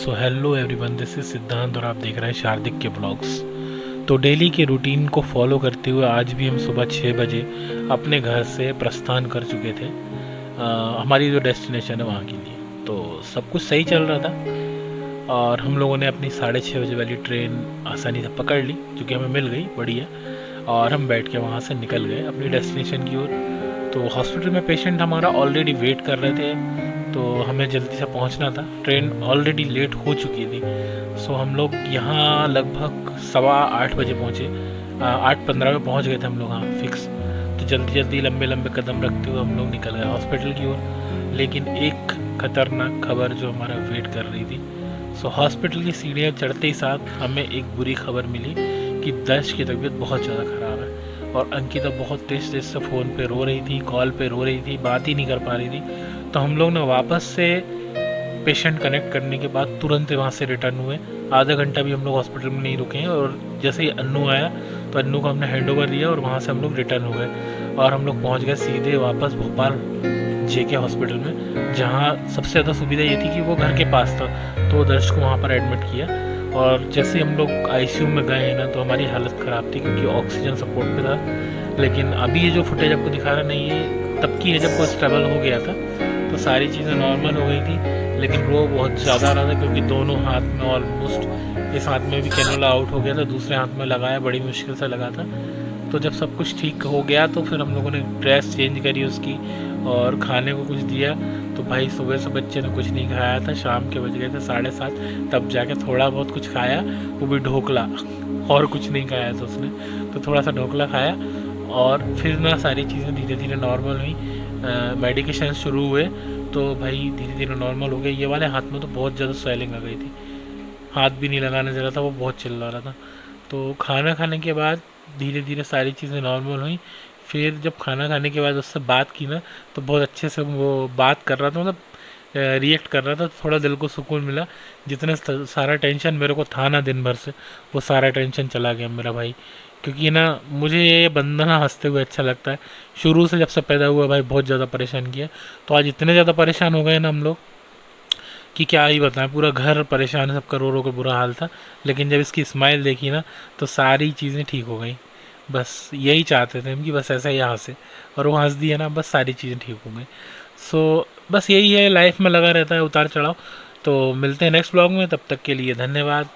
So hello everyone, this is सिद्धांत और आप देख रहे हैं शार्दिक के ब्लॉग्स। तो डेली के रूटीन को फॉलो करते हुए आज भी हम सुबह 6 बजे अपने घर से प्रस्थान कर चुके थे हमारी जो डेस्टिनेशन है वहाँ के लिए। तो सब कुछ सही चल रहा था और हम लोगों ने अपनी 6:30 बजे वाली ट्रेन आसानी से पकड़ ली, जो कि हमें मिल गई बढ़िया। और हम बैठ के वहाँ से निकल गए अपनी डेस्टिनेशन की ओर। तो हॉस्पिटल में पेशेंट हमारा ऑलरेडी वेट कर रहे थे, तो हमें जल्दी से पहुंचना था, ट्रेन ऑलरेडी लेट हो चुकी थी। सो हम लोग यहाँ लगभग 7:15 बजे पहुँचे, 8:15 में पहुँच गए थे हम लोग हाँ फिक्स। तो जल्दी जल्दी लंबे लंबे कदम रखते हुए हम लोग निकल गए हॉस्पिटल की ओर। लेकिन एक खतरनाक खबर जो हमारा वेट कर रही थी। सो हॉस्पिटल की सीढ़ियाँ चढ़ते ही साथ हमें एक बुरी खबर मिली कि दर्श की तबीयत बहुत ज़्यादा ख़राब है और अंकिता बहुत तेज़ तेज़ से फ़ोन पे रो रही थी, कॉल पे रो रही थी, बात ही नहीं कर पा रही थी। तो हम लोग ना वापस से पेशेंट कनेक्ट करने के बाद तुरंत वहाँ से रिटर्न हुए। आधा घंटा भी हम लोग हॉस्पिटल में नहीं रुके हैं और जैसे ही अन्नू आया तो अन्नू को हमने हैंड ओवर दिया और वहाँ से हम लोग रिटर्न हो गए और हम लोग पहुँच गए सीधे वापस भोपाल JK हॉस्पिटल में, जहाँ सबसे ज़्यादा सुविधा ये थी कि वो घर के पास था। तो दर्श को वहाँ पर एडमिट किया और जैसे हम लोग ICU में गए हैं ना तो हमारी हालत ख़राब थी क्योंकि ऑक्सीजन सपोर्ट पे था। लेकिन अभी ये जो फुटेज आपको दिखा रहा नहीं है तब की है जब वो स्टेबल हो गया था, तो सारी चीज़ें नॉर्मल हो गई थी। लेकिन रो बहुत ज़्यादा रहा था क्योंकि दोनों हाथ में ऑलमोस्ट, इस हाथ में भी कैनुला आउट हो गया था, दूसरे हाथ में लगाया, बड़ी मुश्किल से लगा था। तो जब सब कुछ ठीक हो गया तो फिर हम लोगों ने ड्रेस चेंज करी उसकी और खाने को कुछ दिया। तो भाई सुबह से बच्चे ने कुछ नहीं खाया था, शाम के बज गए थे 7:30, तब जाके थोड़ा बहुत कुछ खाया, वो भी ढोकला, और कुछ नहीं खाया था उसने। तो थोड़ा सा ढोकला खाया और फिर ना सारी चीज़ें धीरे धीरे नॉर्मल हुई। मेडिकेशन शुरू हुए तो भाई धीरे धीरे नॉर्मल हो गया। ये वाले हाथ में तो बहुत ज़्यादा स्वेलिंग आ गई थी, हाथ भी नहीं लगाने दे रहा था, वो बहुत चिल्ला रहा था। तो खाना खाने के बाद धीरे धीरे सारी चीज़ें नॉर्मल हुई। फिर जब खाना खाने के बाद उससे बात की ना तो बहुत अच्छे से वो बात कर रहा था, मतलब रिएक्ट कर रहा था। थोड़ा दिल को सुकून मिला। जितना सारा टेंशन मेरे को था ना दिन भर से, वो सारा टेंशन चला गया मेरा भाई। क्योंकि ना मुझे ये बंदा ना हंसते हुए अच्छा लगता है। शुरू से जब से पैदा हुआ भाई बहुत ज़्यादा परेशान किया। तो आज इतने ज़्यादा परेशान हो गए ना हम लोग कि क्या ही बताएं, पूरा घर परेशान है, सबका रो रो के बुरा हाल था। लेकिन जब इसकी स्माइल देखी ना तो सारी चीज़ें ठीक हो गई। बस यही चाहते थे हम कि बस ऐसा ही हंसे, और वो हंस दिया ना, बस सारी चीज़ें ठीक हो गई। सो बस यही है, लाइफ में लगा रहता है उतार चढ़ाव। तो मिलते हैं नेक्स्ट ब्लॉग में, तब तक के लिए धन्यवाद।